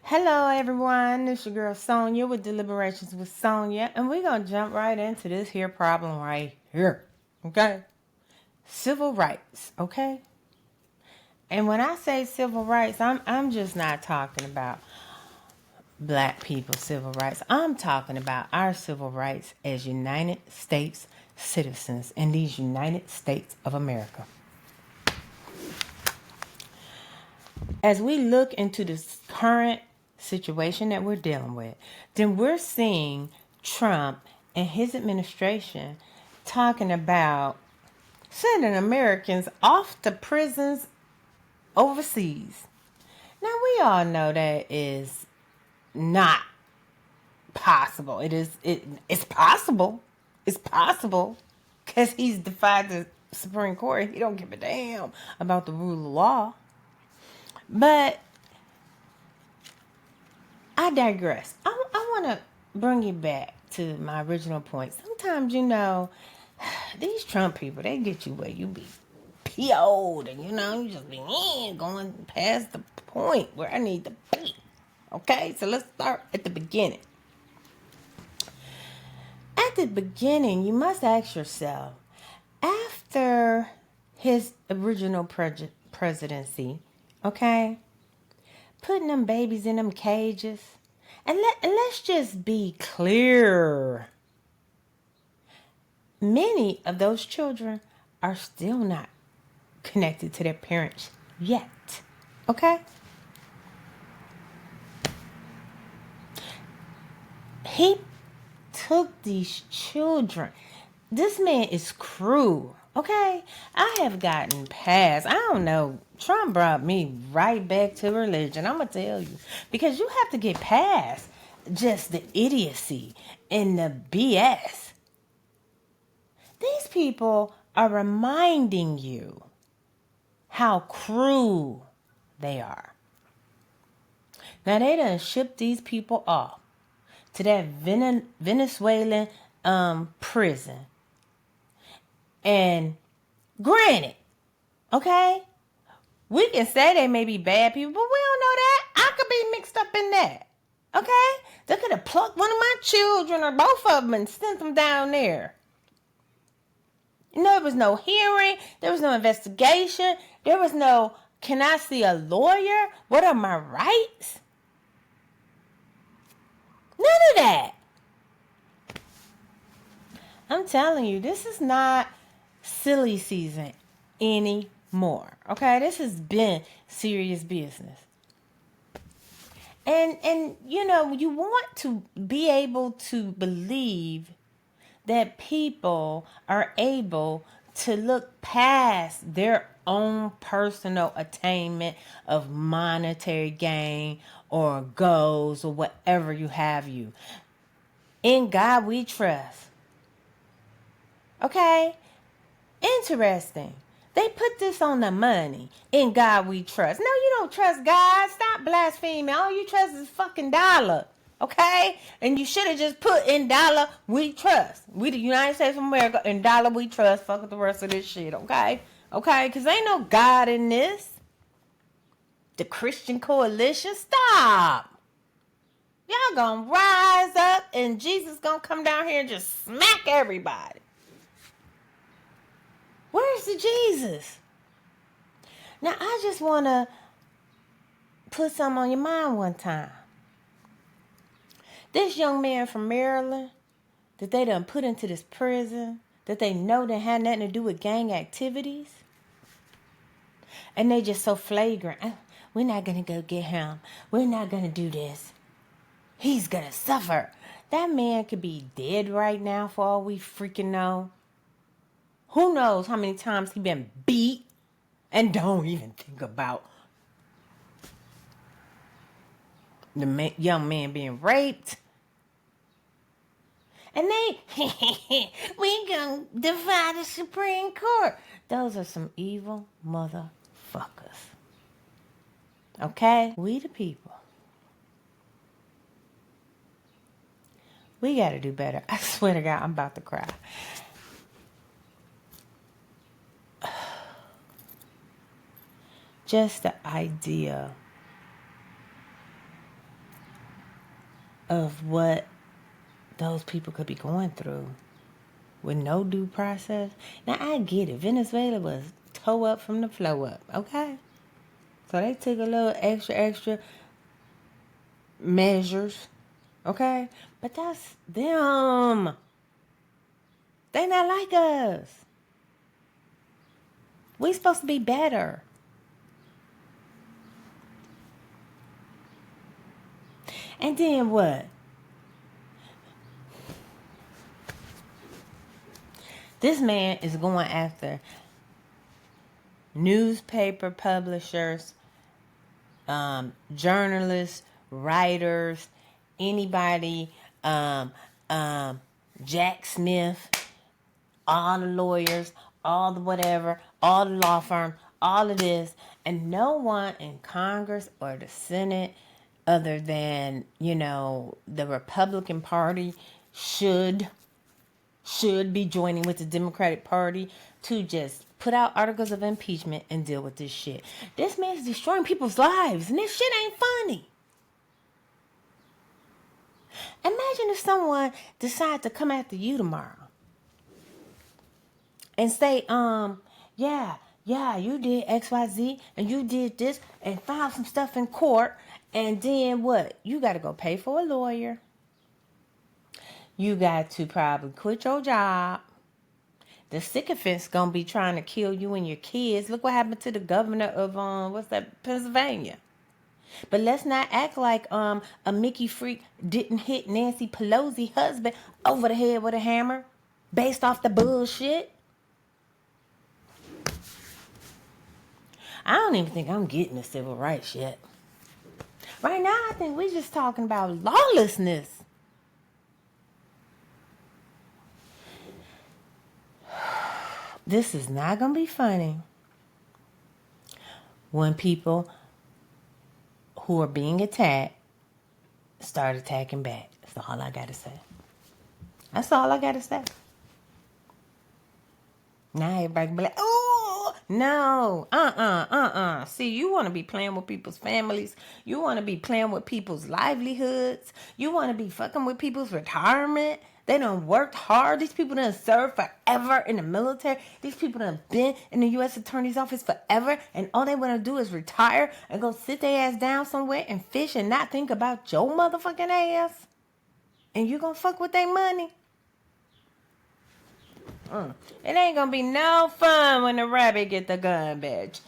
Hello, everyone. It's your girl Sonya with Deliberations with Sonya, and we're gonna jump right into this here problem right here. Okay, civil rights. Okay, and when I say civil rights, I'm just not talking about black people's civil rights. I'm talking about our civil rights as United States citizens in these United States of America. As we look into this current situation that we're dealing with, then we're seeing Trump and his administration talking about sending Americans off to prisons overseas. Now, we all know that is not possible. It's possible. It's possible because he's defied the Supreme Court. He don't give a damn about the rule of law. But I digress. I want to bring you back to my original point. Sometimes, these Trump people, they get you where you be PO'd and, you just be going past the point where I need to be. Okay, so let's start at the beginning. At the beginning, you must ask yourself, after his original presidency, okay, putting them babies in them cages, and let's just be clear. Many of those children are still not connected to their parents yet. Okay? He took these children. This man is cruel. Okay? I have gotten past. I don't know. Trump brought me right back to religion. I'm going to tell you. Because you have to get past just the idiocy and the BS. These people are reminding you how cruel they are. Now, they done shipped these people off to that Venezuelan prison. And granted, okay, we can say they may be bad people, but we don't know that. I could be mixed up in that. Okay? They could have plucked one of my children or both of them and sent them down there. There was no hearing. There was no investigation. There was no, can I see a lawyer? What are my rights? None of that. I'm telling you, this is not silly season anymore. Okay? This has been serious business. And you want to be able to believe that people are able to look past their own personal attainment of monetary gain or goals or whatever you have you. In God we trust. Okay? Interesting. They put this on the money. In God we trust. No, you don't trust God. Stop blaspheming. All you trust is fucking dollar. Okay? And you should have just put in dollar we trust. We the United States of America, in dollar we trust. Fuck with the rest of this shit. Okay? Okay? Because ain't no God in this. The Christian coalition. Stop. Y'all gonna rise up and Jesus gonna come down here and just smack everybody. Where's the Jesus? Now, I just want to put something on your mind one time. This young man from Maryland that they done put into this prison, that they know that had nothing to do with gang activities, and they just so flagrant. We're not going to go get him. We're not going to do this. He's going to suffer. That man could be dead right now for all we freaking know. Who knows how many times he been beat and don't even think about the young man being raped. And we gonna defy the Supreme Court. Those are some evil motherfuckers. Okay? We the people. We gotta do better. I swear to God, I'm about to cry. Just the idea of what those people could be going through with no due process. Now, I get it. Venezuela was toe up from the flow up, okay? So they took a little extra measures, okay? But that's them. They not like us. We supposed to be better. And then what? This man is going after newspaper publishers, journalists, writers, anybody, Jack Smith, all the lawyers, all the whatever, all the law firm, all of this, and no one in Congress or the Senate other than, the Republican Party should be joining with the Democratic Party to just put out articles of impeachment and deal with this shit. This man's destroying people's lives, and this shit ain't funny. Imagine if someone decided to come after you tomorrow and say, yeah, you did XYZ and you did this and filed some stuff in court, and then what? You got to go pay for a lawyer. You got to probably quit your job. The sycophant's gonna be trying to kill you and your kids. Look what happened to the governor of Pennsylvania. But let's not act like a Mickey freak didn't hit Nancy Pelosi's husband over the head with a hammer based off the bullshit. I don't even think I'm getting the civil rights yet. Right now, I think we're just talking about lawlessness. This is not going to be funny when people who are being attacked start attacking back. That's all I got to say. That's all I got to say. Now everybody can be like, oh, no, See, you want to be playing with people's families. You want to be playing with people's livelihoods. You want to be fucking with people's retirement. They done worked hard. These people done served forever in the military. These people done been in the U.S. Attorney's Office forever. And all they want to do is retire and go sit their ass down somewhere and fish and not think about your motherfucking ass. And you gonna fuck with their money. It ain't gonna be no fun when the rabbit get the gun badge.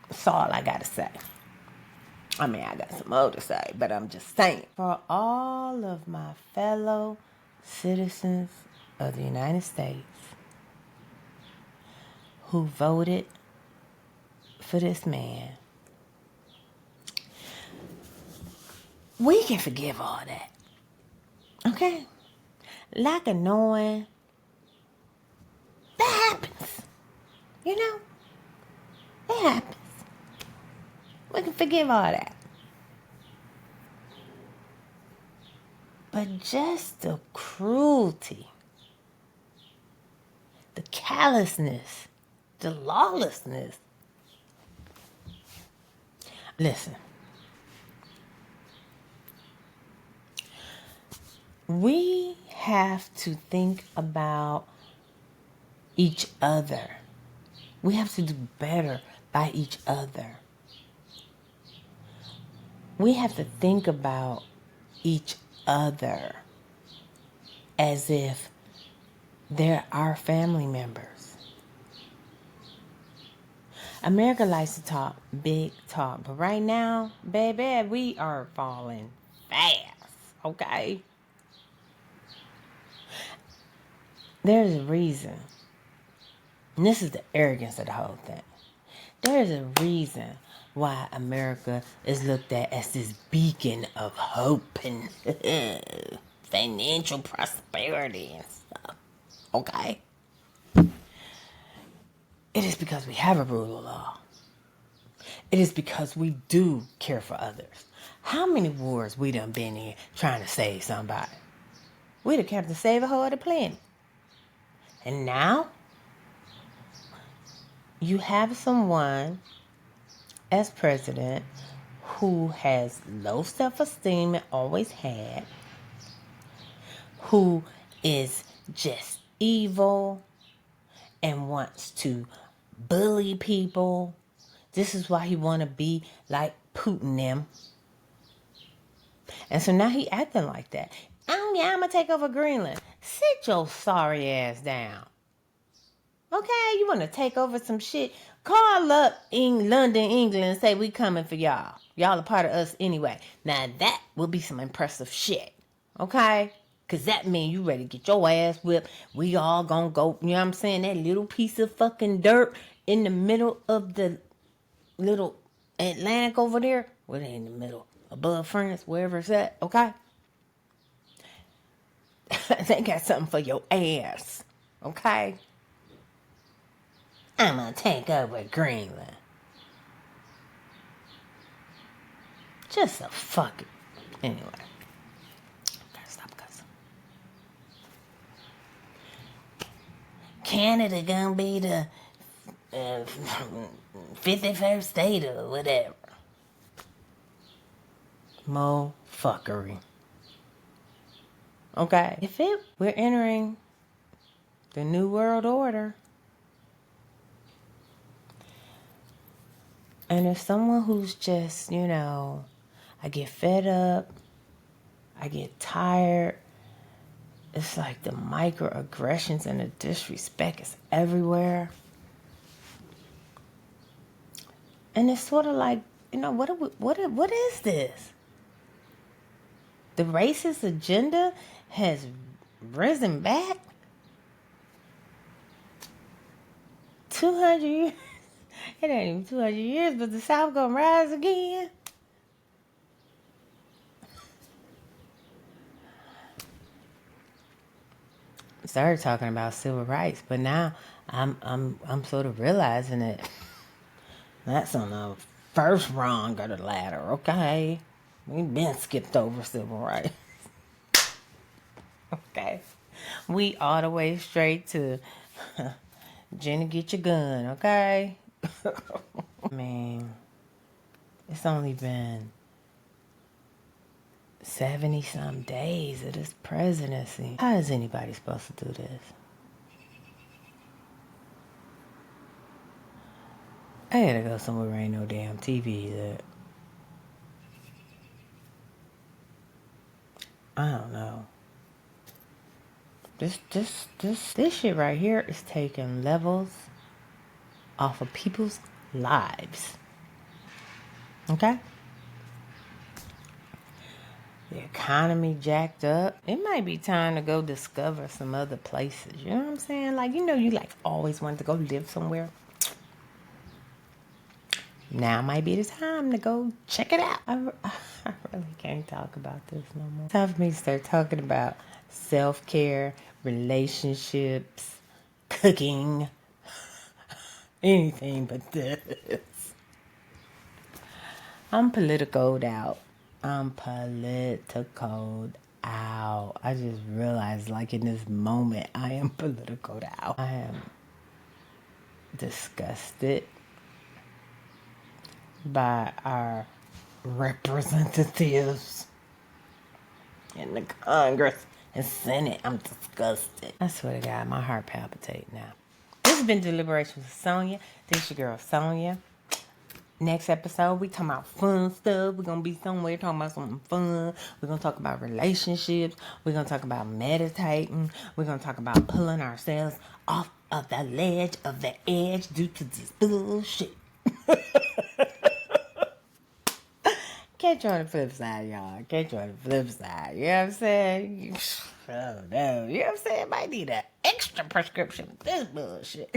That's all I gotta say. I mean, I got some more to say, but I'm just saying. For all of my fellow citizens of the United States who voted for this man, we can forgive all that. Okay? Lack of knowing, that happens. You know? It happens. We can forgive all that. But just the cruelty, the callousness, the lawlessness. Listen. We have to think about each other. We have to do better by each other. We have to think about each other as if they're our family members. America likes to talk big talk, but right now, baby, we are falling fast, okay? There's a reason, and this is the arrogance of the whole thing. There's a reason why America is looked at as this beacon of hope and financial prosperity and stuff. Okay? It is because we have a rule of law. It is because we do care for others. How many wars we done been in trying to save somebody? We'd have kept to save a whole other planet. And now, you have someone as president who has low self-esteem and always had, who is just evil and wants to bully people. This is why he want to be like Putin them. And so now he acting like that. Oh yeah, I'm going to take over Greenland. Sit your sorry ass down. Okay, you want to take over some shit? Call up in London, England and say we coming for y'all. Y'all a part of us anyway. Now that will be some impressive shit. Okay? Because that means you ready to get your ass whipped. We all gonna go, you know what I'm saying? That little piece of fucking dirt in the middle of the little Atlantic over there. Well, they in the middle. Above France, wherever it's at. Okay? They got something for your ass. Okay? I'm gonna take over Greenland. Just a fuck it. Anyway. Gotta stop cussing. Canada gonna be the 51st state or whatever. Mo fuckery. Okay. We're entering the New World Order. And if someone who's just, I get fed up, I get tired, it's like the microaggressions and the disrespect is everywhere. And it's sort of like, what is this? The racist agenda has risen back 200 years. It ain't even 200 years, but the South gonna rise again. I started talking about civil rights, but now I'm sort of realizing that that's on the first rung of the ladder. Okay, we've been skipped over civil rights. Okay, we all the way straight to Jenny, get your gun. Okay. I mean, it's only been 70-some days of this presidency. How is anybody supposed to do this? I gotta go somewhere where ain't no damn TV that. I don't know. This shit right here is taking levels off of people's lives. Okay? The economy jacked up. It might be time to go discover some other places. You know what I'm saying? Like, you always wanted to go live somewhere. Now might be the time to go check it out. I really can't talk about this no more. It's time for me to start talking about self-care, relationships, cooking, anything but this. I'm politicoed out. I just realized, like, in this moment, I am politicoed out. I am disgusted by our representatives in the Congress and Senate. I'm disgusted. I swear to God, my heart palpitates now. This has been Deliberations with Sonya. This your girl, Sonya. Next episode, we talking about fun stuff. We're going to be somewhere talking about something fun. We're going to talk about relationships. We're going to talk about meditating. We're going to talk about pulling ourselves off of the ledge of the edge due to this bullshit. Catch you on the flip side, y'all. Catch you on the flip side. You know what I'm saying? Oh, no. You know what I'm saying? Might need an extra prescription for this bullshit.